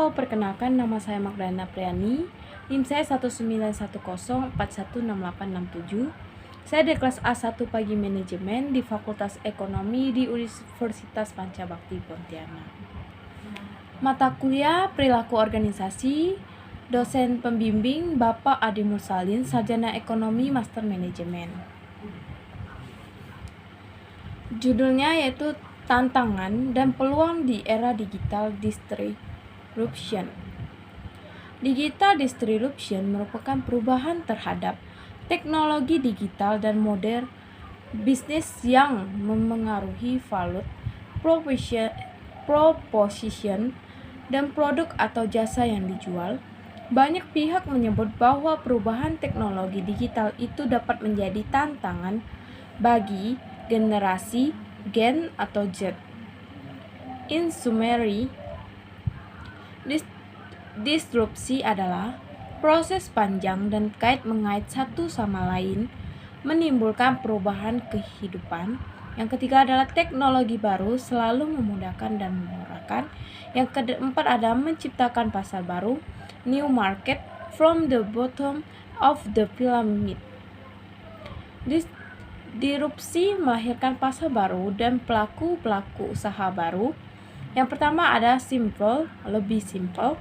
Halo, perkenalkan nama saya Magdalena Priani. NIM saya 19104168667. Saya di kelas A1 Pagi Manajemen di Fakultas Ekonomi di Universitas Pancabakti Pontianak. Mata kuliah Perilaku Organisasi, dosen pembimbing Bapak Adi Mursalin, Sarjana Ekonomi Master Manajemen. Judulnya yaitu Tantangan dan Peluang di Era Digital Disruption. Digital disruption merupakan perubahan terhadap teknologi digital dan model bisnis yang memengaruhi value proposition dan produk atau jasa yang dijual. Banyak pihak menyebut bahwa perubahan teknologi digital itu dapat menjadi tantangan bagi generasi Gen atau Z. In summary, disrupsi adalah proses panjang dan kait-mengait satu sama lain, menimbulkan perubahan kehidupan. Yang ketiga adalah teknologi baru selalu memudahkan dan memurahkan. Yang keempat adalah menciptakan pasar baru, new market from the bottom of the pyramid. Disrupsi melahirkan pasar baru dan pelaku-pelaku usaha baru. Yang pertama ada simple, lebih simple.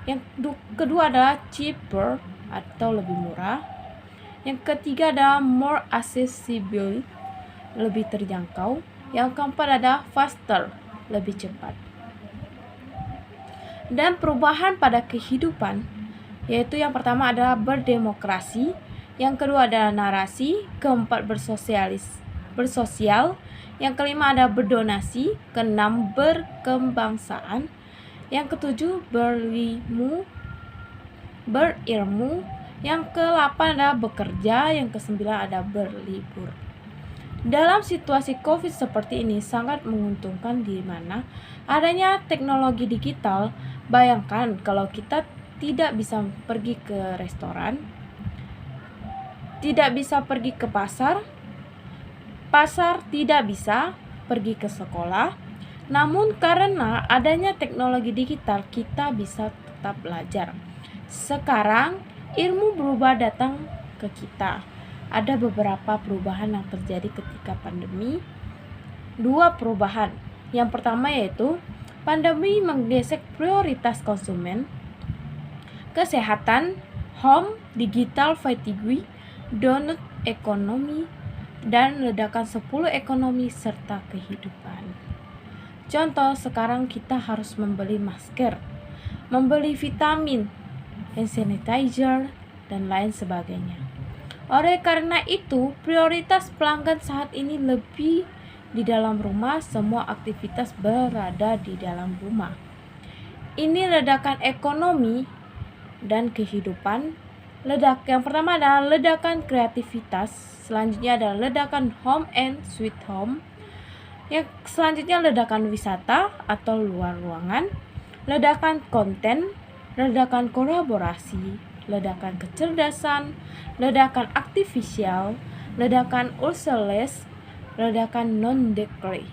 Yang kedua adalah cheaper atau lebih murah. Yang ketiga adalah more accessible, lebih terjangkau. Yang keempat adalah faster, lebih cepat. Dan perubahan pada kehidupan, yaitu yang pertama adalah berdemokrasi, yang kedua adalah narasi, keempat bersosial, yang kelima ada berdonasi, keenam berkebangsaan, yang ketujuh berilmu, yang ke-8 adalah bekerja, yang ke-9 ada berlibur. Dalam situasi COVID seperti ini sangat menguntungkan di mana adanya teknologi digital. Bayangkan kalau kita tidak bisa pergi ke restoran, tidak bisa pergi ke pasar tidak bisa pergi ke sekolah. Namun karena adanya teknologi digital, kita bisa tetap belajar. Sekarang ilmu berubah datang ke kita. Ada beberapa perubahan yang terjadi ketika pandemi. Dua perubahan. Yang pertama yaitu pandemi menggesek prioritas konsumen, kesehatan, home, digital fatigue, donut ekonomi, dan ledakan 10 ekonomi serta kehidupan. Contoh, sekarang kita harus membeli masker, membeli vitamin, hand sanitizer, dan lain sebagainya. Oleh karena itu, prioritas pelanggan saat ini lebih di dalam rumah, semua aktivitas berada di dalam rumah. Ini ledakan ekonomi dan kehidupan. Yang pertama adalah ledakan kreativitas, selanjutnya adalah ledakan home and sweet home. Yang selanjutnya ledakan wisata atau luar ruangan, ledakan konten, ledakan kolaborasi, ledakan kecerdasan, ledakan artifisial, ledakan useless, ledakan non-decay,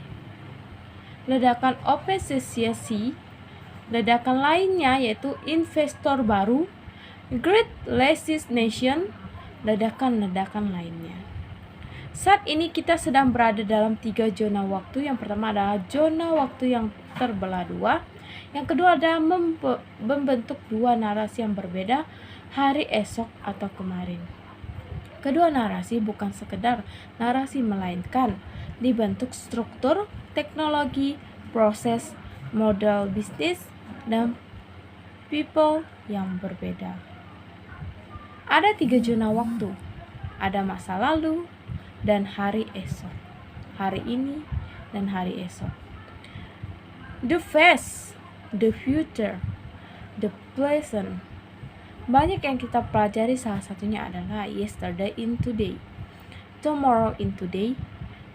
ledakan obsesiasi, ledakan lainnya yaitu investor baru, Great Resignation, ledakan-ledakan lainnya. Saat ini kita sedang berada dalam 3 zona waktu. Yang pertama adalah zona waktu yang terbelah dua. Yang kedua adalah membentuk dua narasi yang berbeda, hari esok atau kemarin. Kedua narasi bukan sekedar narasi melainkan dibentuk struktur, teknologi, proses, model bisnis, dan people yang berbeda. Ada 3 zona waktu. Ada masa lalu dan hari esok. Hari ini dan hari esok. The past, the future, the present. Banyak yang kita pelajari, salah satunya adalah yesterday in today, tomorrow in today,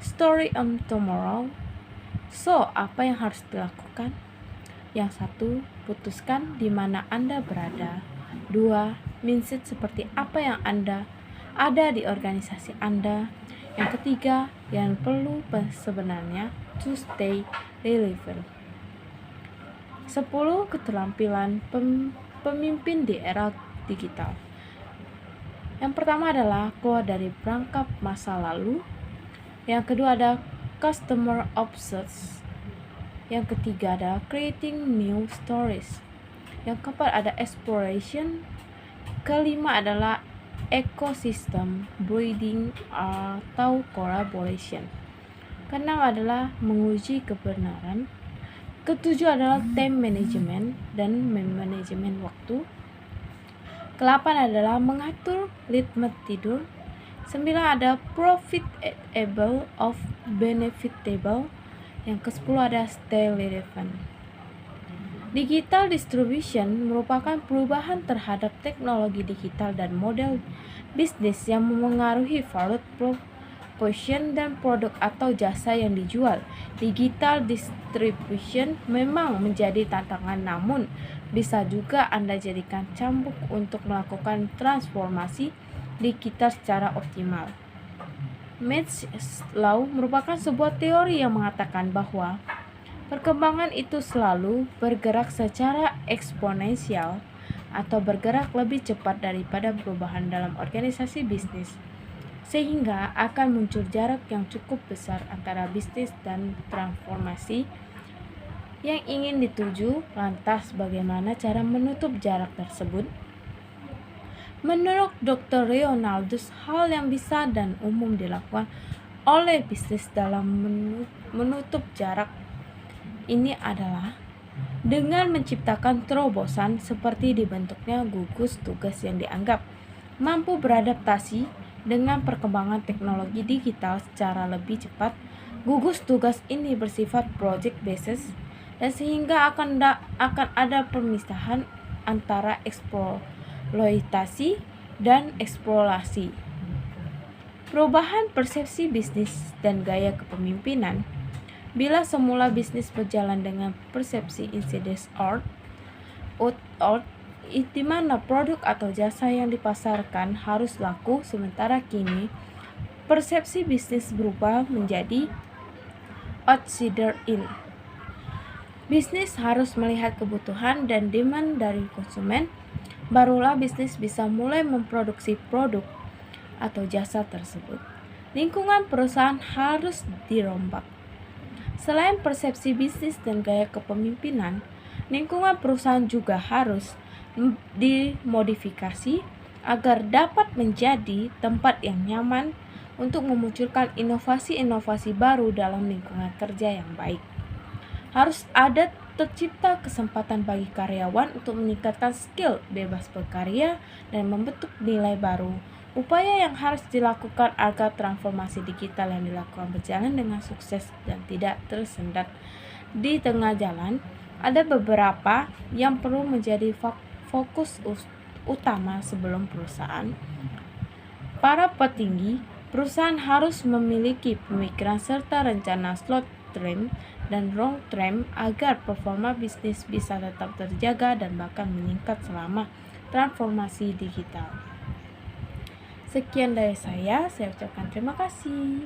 story on tomorrow. So, apa yang harus dilakukan? Yang satu, putuskan di mana Anda berada. Dua, mindset seperti apa yang Anda ada di organisasi Anda. Yang ketiga, yang perlu sebenarnya to stay relevant. 10 keterampilan pemimpin di era digital. Yang pertama adalah keluar dari perangkap masa lalu. Yang kedua ada customer obsessed. Yang ketiga ada creating new stories. Yang keempat ada exploration. Kelima adalah ecosystem building atau collaboration. Keenam adalah menguji kebenaran. Ketujuh adalah time management dan manajemen waktu. Ke-8 adalah mengatur ritme tidur. 9 ada profitable of benefitable. Yang ke-10 ada stay relevant. Digital distribution merupakan perubahan terhadap teknologi digital dan model bisnis yang memengaruhi value proposition dan produk atau jasa yang dijual. Digital distribution memang menjadi tantangan, namun bisa juga Anda jadikan cambuk untuk melakukan transformasi digital secara optimal. Metz Law merupakan sebuah teori yang mengatakan bahwa perkembangan itu selalu bergerak secara eksponensial atau bergerak lebih cepat daripada perubahan dalam organisasi bisnis, sehingga akan muncul jarak yang cukup besar antara bisnis dan transformasi yang ingin dituju. Lantas bagaimana cara menutup jarak tersebut? Menurut Dr. Leonardus, hal yang bisa dan umum dilakukan oleh bisnis dalam menutup jarak ini adalah dengan menciptakan terobosan seperti dibentuknya gugus tugas yang dianggap mampu beradaptasi dengan perkembangan teknologi digital secara lebih cepat. Gugus tugas ini bersifat project basis dan sehingga akan ada pemisahan antara eksploitasi dan eksplorasi. Perubahan persepsi bisnis dan gaya kepemimpinan. Bila semula bisnis berjalan dengan persepsi insidious out, di mana produk atau jasa yang dipasarkan harus laku, sementara kini persepsi bisnis berubah menjadi outsider in. Bisnis harus melihat kebutuhan dan demand dari konsumen, barulah bisnis bisa mulai memproduksi produk atau jasa tersebut. Lingkungan perusahaan harus dirombak. Selain persepsi bisnis dan gaya kepemimpinan, lingkungan perusahaan juga harus dimodifikasi agar dapat menjadi tempat yang nyaman untuk memunculkan inovasi-inovasi baru dalam lingkungan kerja yang baik. Harus ada tercipta kesempatan bagi karyawan untuk meningkatkan skill, bebas berkarya, dan membentuk nilai baru. Upaya yang harus dilakukan agar transformasi digital yang dilakukan berjalan dengan sukses dan tidak tersendat di tengah jalan. Ada beberapa yang perlu menjadi fokus utama sebelum perusahaan. Para petinggi perusahaan harus memiliki pemikiran serta rencana short term dan long term agar performa bisnis bisa tetap terjaga dan bahkan meningkat selama transformasi digital. Sekian dari saya ucapkan terima kasih.